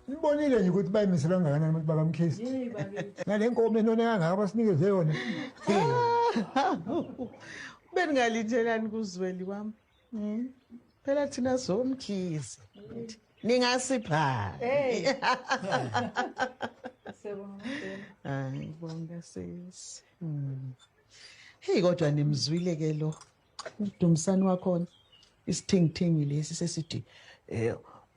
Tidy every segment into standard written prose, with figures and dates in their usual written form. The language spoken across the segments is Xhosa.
Nibonile nje ukuthi bayimisela kangakanani abantu bakamkhisi. Ngale nkomo enone kangaka basinikeze yona. Beningalithelani kuzweli kwami. Phela thina somkhizi. Ningasipha. Hayi bonke sisi. Hey kodwa nimzwile ke lo. Udumisani wakhona. Isithingithingi lesi sesithi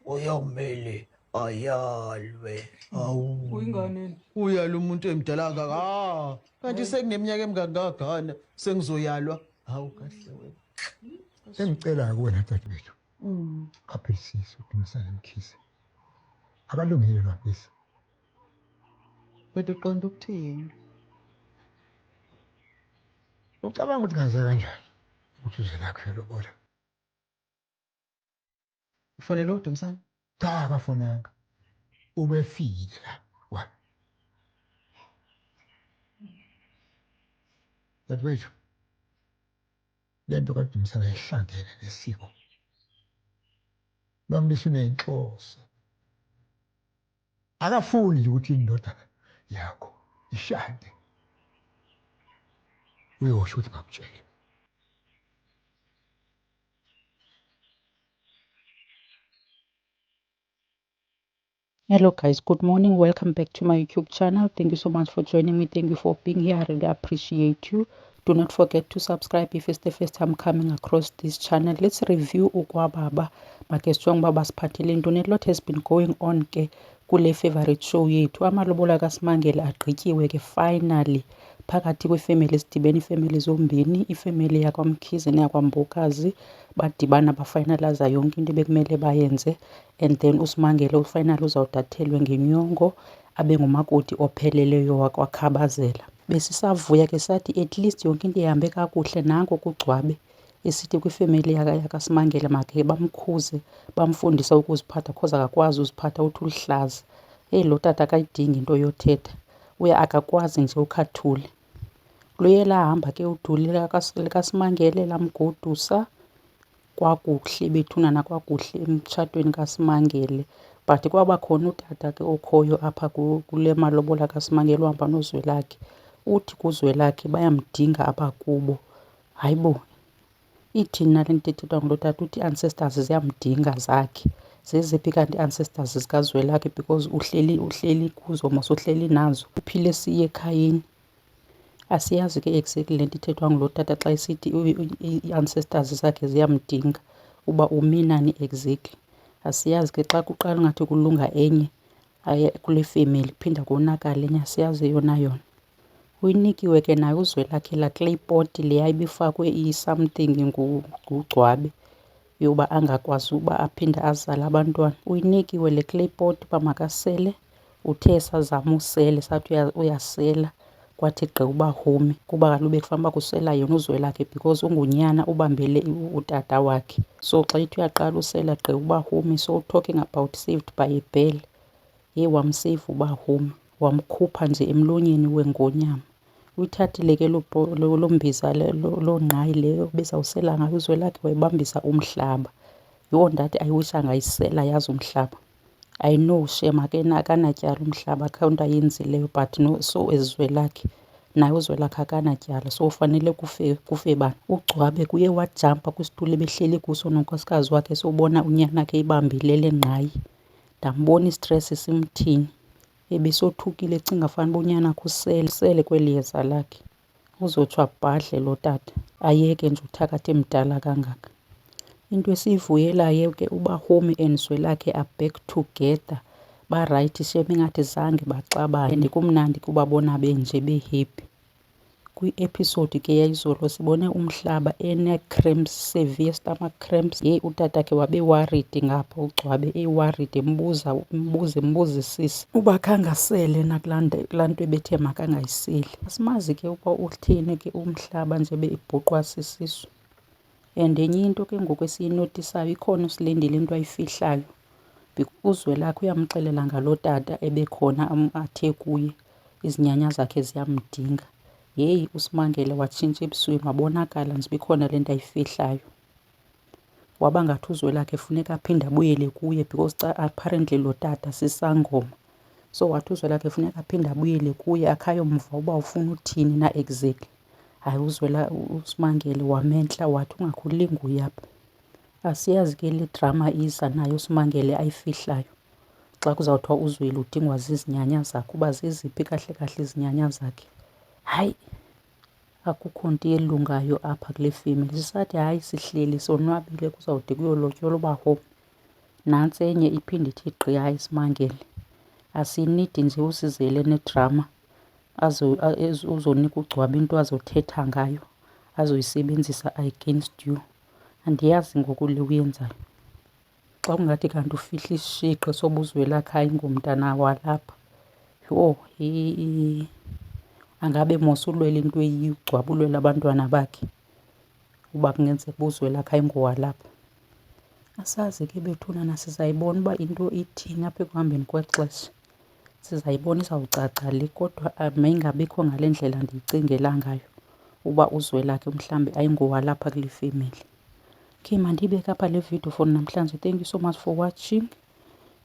uyomele ayalwe. Awu. Uyingane. Uyala umuntu emdala kangaka. Kanti sekuneminyaka emingakagana sengizoyalwa. Hawu kahle wena. Sengicela kuwena dadewethu. Kaphelisisa udumisana emkhisi. Abalungile lwabisa. Wethu uqonda ukuthini? Ucabanga ukuthi ngaze kanjani ukuthi uze lakhe lobola. Ufanele udumisana. Cha akafonanga. Ubefile la. Wa. Dadewethu. Lento kaDumisana ihlangene nesiko. Bamlisa nenhloso. Akafuni nje ukuthi indoda yakho ishade. Uyosho ukuthi ngakutshela. Hello guys, good morning. Welcome back to my YouTube channel. Thank you so much for joining me. Thank you for being here. I really appreciate you. Do not forget to subscribe if it's the first time coming across this channel. Let's review ukwababa makesitshwa ngibaba siphathele ntoni. A lot has been going on ke kule favorite show yethu. Amalobola kaSimangele agqityiwe ke finally phakathi kwefamily sidibene ifamily zombini, ifamily yakwamkhize neyakwambokazi badibana bafinalize yonke into bekumele bayenze, and then uSimangele ufinal uzawudathelwe ngenyongo abe ngumakoti opheleleyo wakwakhabazela. Besisavuya ke sathi at least yonke into ihambe kakuhle nanko kugcwabe esithi kwifamily yakaSimangele makhe bamkhuze bamfundisa ukuziphatha because akakwazi uziphatha uthi ulihlaza. Lo tata akayidingi into yothetha, uya akakwazi nje ukhathule. Luye lahamba ke uduli likaSimangele lamgodusa kwakuhle bethunana kwakuhle emtshatweni kaSimangele, but kwaba khona utata ke okhoyo apha kule malobola kaSimangele uhamba nozwelakhe. Uthi kuzwelakhe bayamdinga apha kubo. Hayibo, ithina le nto ethethwa ngulo tata uthi ancestors ziyamdinga zakhe. Zeziphi kanti ancestors zikazwelakhe because uhleli kuzo mos uhleli nazo. Uphile siye ekhayeni. Asiyazi ke exactly le nto ithethwa ngulo tata xa isithi i-ancestors zakhe ziyamdinga uba uminani exactly. Asiyazi ke xa kuqala ngathi kulunga enye kule family phinda konakala enye asiyazi yona. Uyinikiwe ke naye uzwelakhe la clay pot leya ibifakwe i-something ngugcwabe yoba angakwazi uba aphinde azale abantwana. Uyinikiwe le clay pot uba makasele, uthe sazama usele sathi uyasela kwathi gqi uba home kuba kaloku bekufanele uba kusela yena uzwelakhe because ungunyana ubambele utata wakhe. So xa ithi uyaqala usela gqi uba home, so talking about saved by a bell. Wamsave uba home, wamkhupha nje emlonyeni wengonyama. Uyithathile ke lo mbiza lo ngqayi leyo bezawusela ngayo uzwelakhe wayibambisa umhlaba. Yho ndathi I wish angayisela yazi umhlaba. I know shem akanatyala umhlaba akhawunti ayenzileyo, but no, so ezwelakhe naye uzwelakhe akanatyala, so ufanele kufe bani. Ugcwabe kuye wajampa kwisitulo ebehleli kuso nonkosikazi wakhe sobona unyana akhe ibambile le ngqayi. Ndambona istress simthini, ebesothukile ecinga fanuba unyana akhe usele kweli yeza lakhe. Uzotsho abhadle lo tata ayeke nje uthakathe emdala kangaka. Into esiyivuyelayo ke uba home and Zwelakhe are back together, barayithi shem ingathi zange baxabane and kumnandi kubabona benje be-happy. Kwi-episode ke yayizolo sibone umhlaba ene-cramps, severe stomach cramps. Utata ke wabe worried ngapha ugcwabe worried embuzisisa uba khangasele nakulaa nto ebethe makangayiseli. Asimazi ke uba uthini ke umhlaba nje ibhuqwa sisisu. And enye into ke ngoku esiyinotisayo ikhona uSilindile into ayifihlayo. Uzwelakhe uyamxelela ngalo tata ebekhona athe kuye izinyanya zakhe ziyamdinga. USimangele watshintsha ebusweni wabonakala nje bikhona le nto ayifihlayo. waba ngathi uZwelakhe funeka aphinde abuyele kuye because apparently lo tata sisangoma. So wathi uZwelakhe funeka aphinde abuyele kuye akhayomva uba ufuna uthini na exactly. Hayi uSimangele wamentla wathi ungakhulinga uyapha. Asiyazi ke le drama iza nayo uSimangele ayifihlayo xa kuzawuthiwa uZweli udingwa zizinyanya zakhe uba zeziphi kahle kahle izinyanya zakhe. Hayi, akukho nto elungayo apha kule family. Sisathi hayi sihleli sonwabile kuzawude kuyolotyolwa uba home. Nantsi enye iphinde ithi gqi hayi Simangele. Asinidi nje usizele nedrama uzonika ugcwaba into azothetha ngayo azoyisebenzisa against you. Andiyazi ngoku le uyenzayo. Xa kungathi kanti ufihla isishiqi soba uZwelakhe ayingomntana walapha. Yho, angabe mos ulwela into eyiyo ugcwaba ulwela abantwana bakhe uba kungenzeka uba uZwelakhe ayingowalapha. Asazi ke bethunana, sizayibona uba into ithini apha ekuhambeni kwexesha. Sizayibona, izawucaca le, kodwa mayingabikho ngale ndlela ndiyicingela ngayo uba uZwelakhe mhlawumbi ayingowalapha kule family. Okay, mandiyibeke apha le video for namhlanje. Thank you so much for watching.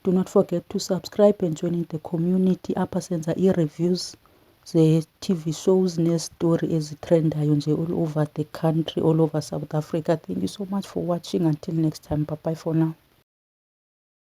Do not forget to subscribe and join in the community. Apha senza i-reviews ze-TV shows nestory ezitrendayo nje all over the country, all over South Africa. Thank you so much for watching. Until next time, bye bye for now.